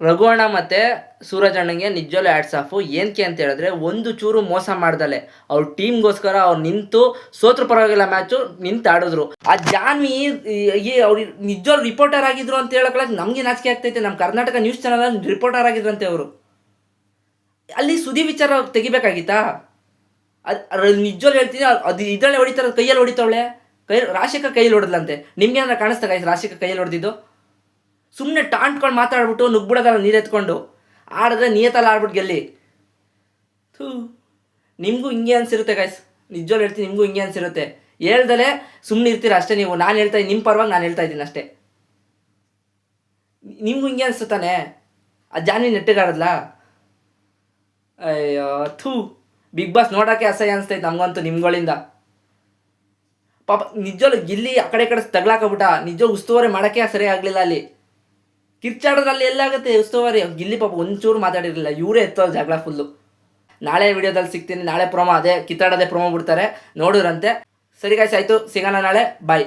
ರಘುವಣ್ಣ ಮತ್ತು ಸೂರಜ್ ಅಣ್ಣಂಗೆ ನಿಜವಾಗ್ಲೂ hats of. ಏನಕ್ಕೆ ಅಂತ ಹೇಳಿದ್ರೆ ಒಂದು ಚೂರು ಮೋಸ ಮಾಡ್ದಲೆ ಅವ್ರ ಟೀಮ್ಗೋಸ್ಕರ ಅವ್ರು ನಿಂತು ಸೋತ್ರ ಪರವಾಗಿಲ್ಲ ಮ್ಯಾಚು ನಿಂತು ಆಡಿದ್ರು. ಆ ಜಾನ್ವಿ ಅವ್ರು ನಿಜವಾಗ್ಲೂ ರಿಪೋರ್ಟರ್ ಆಗಿದ್ರು ಅಂತ ಹೇಳಕ್ಕೆ ನಮಗೆ ನಾಚಿಕೆ ಆಗ್ತೈತೆ. ನಮ್ಮ ಕರ್ನಾಟಕ ನ್ಯೂಸ್ ಚಾನಲ್ ರಿಪೋರ್ಟರ್ ಆಗಿದ್ರಂತೆ ಅವರು. ಅಲ್ಲಿ ಸುದ್ದಿ ವಿಚಾರ ತೆಗಿಬೇಕಾಗಿತ್ತಾ? ಅದು ನಿಜವಾಗ್ಲೂ ಹೇಳ್ತೀನಿ, ಅದು ಇದರಲ್ಲೇ ಹೊಡಿತಾರೆ, ಕೈಯಲ್ಲಿ ಹೊಡಿತಾವಳೆ. ರಾಶಿಕಾ ಕೈಯಲ್ಲಿ ಹೊಡೆದ್ಲಂತೆ. ನಿಮ್ಗೆ ಏನಾರ ಕಾಣಿಸ್ತಾ ಗಾಯ್ಸ್ ರಾಶಿಕಾ ಕೈಯಲ್ಲಿ ಹೊಡೆದಿದ್ದು? ಸುಮ್ಮನೆ ಟಾಂಟ್ಕೊಂಡು ಮಾತಾಡ್ಬಿಟ್ಟು ನುಗ್ಬಿಡೋದಲ್ಲ ನೀರೆತ್ಕೊಂಡು ಆಡಿದ್ರೆ ನಿಯತಲ್ಲ ಆಡ್ಬಿಟ್ಟು ಗೆಲ್ಲಿ. ನಿಮಗೂ ಹಿಂಗೆ ಅನಿಸಿರುತ್ತೆ ಗಾಯ್ಸ್, ನಿಜವಾಗ್ಲೂ ಹೇಳ್ತೀನಿ, ನಿಮಗೂ ಹಿಂಗೆ ಅನಿಸಿರುತ್ತೆ. ಹೇಳ್ದಲೇ ಸುಮ್ಮನೆ ಇರ್ತೀರ ಅಷ್ಟೇ ನೀವು. ನಾನು ಹೇಳ್ತಾ ಇದ್ದೀನಿ, ನಿಮ್ಮ ಪರವಾಗಿ ನಾನು ಹೇಳ್ತಾ ಇದ್ದೀನಿ ಅಷ್ಟೇ. ನಿಮಗೂ ಹಿಂಗೆ ಅನಿಸುತ್ತಾನೆ? ಆ ಜಾನ್ವಿ ನೆಟ್ಟಗಾಡದ್ಲ? ಅಯ್ಯೋ ಥೂ, ಬಿಗ್ ಬಾಸ್ ನೋಡೋಕ್ಕೆ ಅಸಹ್ಯ ಅನಿಸ್ತೈತೆ ನಮಗಂತೂ ನಿಮ್ಗಳಿಂದ. ಪಾಪ ನಿಜವಾಗ್ಲೂ ಗಿಲ್ಲಿ ಆ ಕಡೆ ತಗ್ಲಾಕಬಿಟ್ಟ. ನಿಜ ಉಸ್ತುವಾರಿ ಮಾಡೋಕ್ಕೆ ಸರಿ ಆಗಲಿಲ್ಲ. ಅಲ್ಲಿ ಕಿರ್ಚಾಡೋದ್ರಲ್ಲಿ ಎಲ್ಲಾಗುತ್ತೆ ಉಸ್ತುವಾರಿ. ಗಿಲ್ಲಿ ಪಾಪ ಒಂಚೂರು ಮಾತಾಡಿರಲಿಲ್ಲ. ಇವರೇ ಎತ್ತೋದು ಜಗಳ ಫುಲ್ಲು. ನಾಳೆ ವಿಡಿಯೋದಲ್ಲಿ ಸಿಗ್ತೀನಿ. ನಾಳೆ ಪ್ರೋಮೋ ಅದೇ ಕಿತ್ತಾಡೋದೇ ಪ್ರೋಮೋ ಬಿಡ್ತಾರೆ, ನೋಡಿದ್ರಂತೆ. ಸರಿ ಗಾಯ್ಸ್, ಆಯಿತು, ಸಿಗೋಣ ನಾಳೆ. ಬಾಯ್.